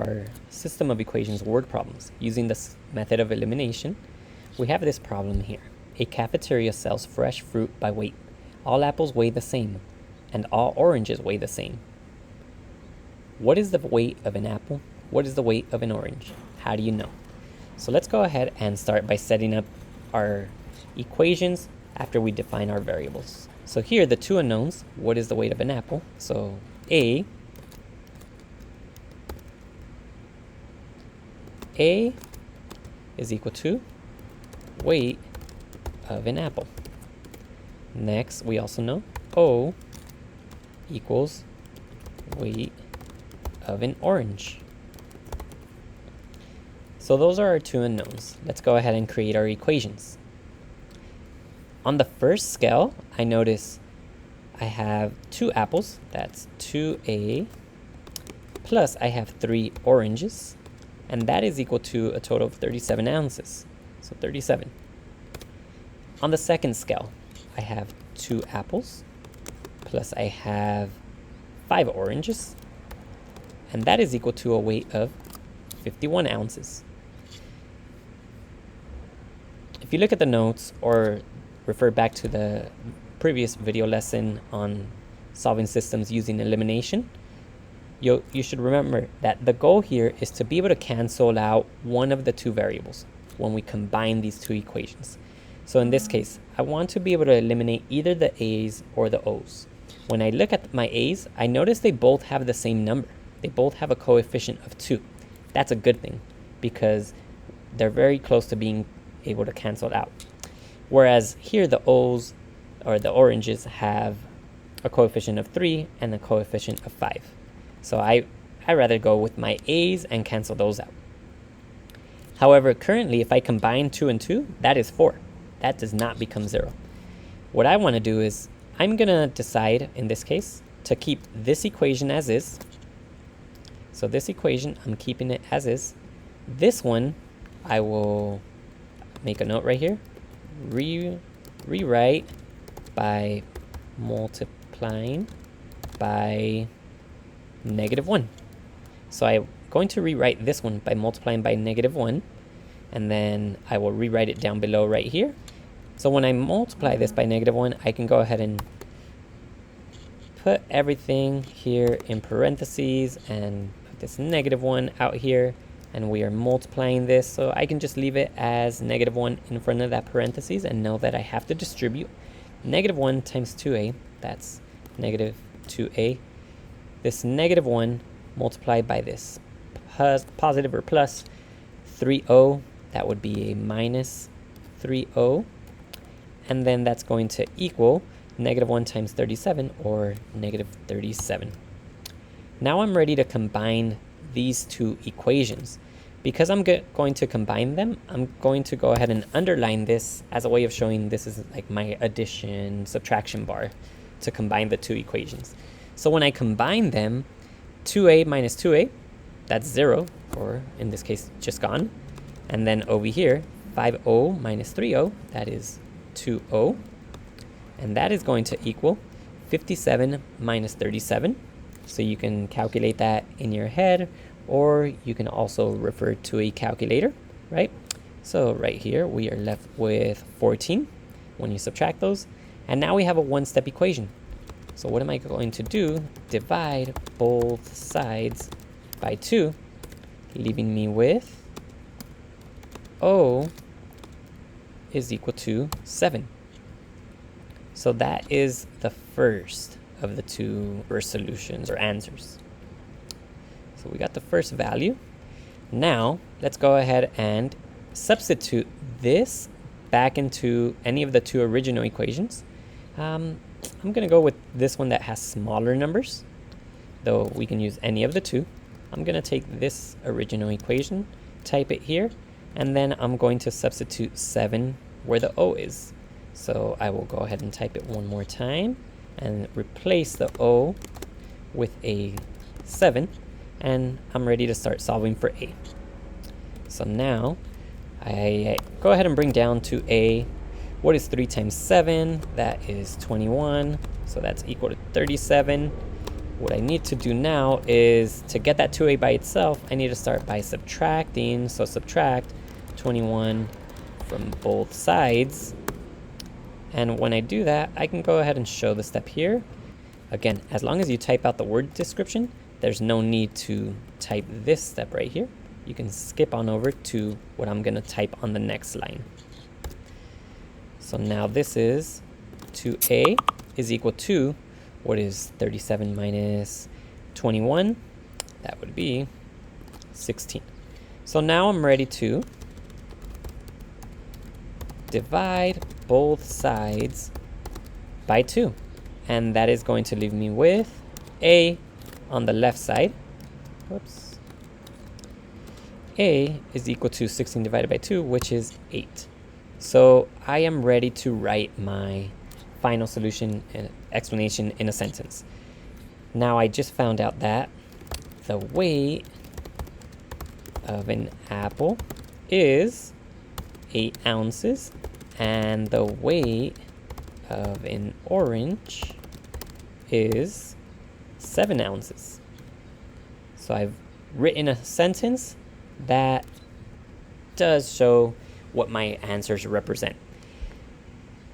our system of equations word problems using this method of elimination, we have this problem here. A cafeteria sells fresh fruit by weight. All apples weigh the same, and all oranges weigh the same. What is the weight of an apple? What is the weight of an orange? How do you know? So let's go ahead and start by setting up our equations after we define our variables. So here, the two unknowns, what is the weight of an apple? So A is equal to weight of an apple. Next, we also know O equals weight of an orange. So those are our two unknowns. Let's go ahead and create our equations. On the first scale, I notice I have 2 apples, that's 2A, plus I have 3 oranges, and that is equal to a total of 37 ounces, so 37. On the second scale, I have 2 apples, plus I have 5 oranges, and that is equal to a weight of 51 ounces. If you look at the notes or refer back to the previous video lesson on solving systems using elimination, you should remember that the goal here is to be able to cancel out one of the two variables when we combine these two equations. So in this case, I want to be able to eliminate either the A's or the O's. When I look at my A's, I notice they both have the same number. They both have a coefficient of 2. That's a good thing because they're very close to being able to cancel out. Whereas here the O's or the oranges have a coefficient of 3 and a coefficient of 5. So I rather go with my A's and cancel those out. However, currently if I combine 2 and 2, that is 4. That does not become 0. What I want to do is I'm going to decide in this case to keep this equation as is. So this equation, I'm keeping it as is. This one, I will make a note right here. Rewrite by multiplying by -1. So I'm going to rewrite this one by multiplying by -1, and then I will rewrite it down below right here. So when I multiply this by -1, I can go ahead and put everything here in parentheses and put this -1 out here, and we are multiplying this, so I can just leave it as -1 in front of that parentheses and know that I have to distribute -1 times 2a, that's -2a. This -1 multiplied by this positive or plus 3o, that would be a minus 3o, and then that's going to equal -1 times 37, or -37. Now I'm ready to combine these two equations. Because I'm going to combine them, I'm going to go ahead and underline this as a way of showing this is like my addition subtraction bar to combine the two equations. So when I combine them, 2a minus 2a, that's 0, or in this case just gone. And then over here, 5o minus 3o, that is 2o. And that is going to equal 57 minus 37. So you can calculate that in your head, or you can also refer to a calculator, right? So right here, we are left with 14 when you subtract those. And now we have a one-step equation. So what am I going to do? Divide both sides by 2, leaving me with O is equal to 7. So that is the first of the two first solutions or answers. So we got the first value. Now let's go ahead and substitute this back into any of the two original equations. I'm going to go with this one that has smaller numbers, though we can use any of the two. I'm going to take this original equation, type it here, and then I'm going to substitute 7 where the O is. So I will go ahead and type it one more time and replace the O with a 7, and I'm ready to start solving for A. So now I go ahead and bring down to A. What is 3 times 7? That is 21, so that's equal to 37. what I need to do now is to get that 2a by itself, I need to start by subtracting. So subtract 21 from both sides. And when I do that, I can go ahead and show the step here. Again, as long as you type out the word description, there's no need to type this step right here. You can skip on over to what I'm gonna type on the next line. So now this is 2a is equal to, what is 37 minus 21? That would be 16. So now I'm ready to divide both sides by 2. And that is going to leave me with a on the left side. Whoops. A is equal to 16 divided by 2, which is 8. So I am ready to write my final solution and explanation in a sentence. Now I just found out that the weight of an apple is 8 ounces and the weight of an orange is 7 ounces. So I've written a sentence that does show what my answers represent.